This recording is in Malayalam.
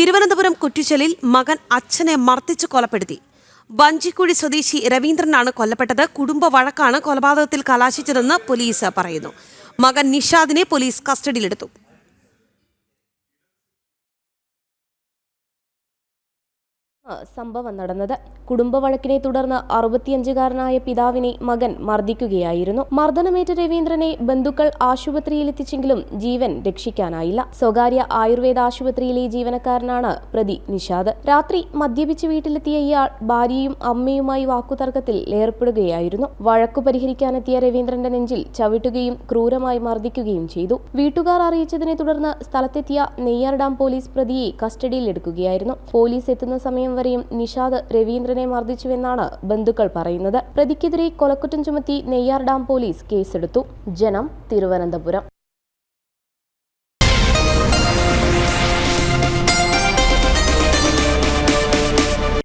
തിരുവനന്തപുരം കുറ്റിച്ചലിൽ മകൻ അച്ഛനെ മർദ്ദിച്ച് കൊലപ്പെടുത്തി. വഞ്ചിക്കുഴി സ്വദേശി രവീന്ദ്രനാണ് കൊല്ലപ്പെട്ടത്. കുടുംബ വഴക്കാണ് കൊലപാതകത്തിൽ കലാശിച്ചതെന്ന് പോലീസ് പറയുന്നു. മകൻ നിഷാദിനെ പോലീസ് കസ്റ്റഡിയിലെടുത്തു. സംഭവം നടന്നത് കുടുംബ വഴക്കിനെ തുടർന്ന് 65-കാരനായ പിതാവിനെ മകൻ മർദ്ദിക്കുകയായിരുന്നു. മർദ്ദനമേറ്റ രവീന്ദ്രനെ ബന്ധുക്കൾ ആശുപത്രിയിലെത്തിച്ചെങ്കിലും ജീവൻ രക്ഷിക്കാനായില്ല. സ്വകാര്യ ആയുർവേദ ആശുപത്രിയിലെ ജീവനക്കാരനാണ് പ്രതി നിഷാദ്. രാത്രി മദ്യപിച്ച് വീട്ടിലെത്തിയ ഇയാൾ ഭാര്യയും അമ്മയുമായി വാക്കുതർക്കത്തിൽ ഏർപ്പെടുകയായിരുന്നു. വഴക്കു പരിഹരിക്കാനെത്തിയ രവീന്ദ്രന്റെ നെഞ്ചിൽ ചവിട്ടുകയും ക്രൂരമായി മർദ്ദിക്കുകയും ചെയ്തു. വീട്ടുകാർ അറിയിച്ചതിനെ തുടർന്ന് സ്ഥലത്തെത്തിയ നെയ്യാർ ഡാം പോലീസ് പ്രതിയെ കസ്റ്റഡിയിലെടുക്കുകയായിരുന്നു. പോലീസ് എത്തുന്ന സമയം വരെയും നിഷാദ് രവീന്ദ്രനെ മർദ്ദിച്ചുവെന്നാണ് ബന്ധുക്കൾ പറയുന്നത്. പ്രതിക്കെതിരെ കൊലക്കുറ്റം ചുമത്തി നെയ്യാർ ഡാം പോലീസ് കേസെടുത്തു. ജനം, തിരുവനന്തപുരം.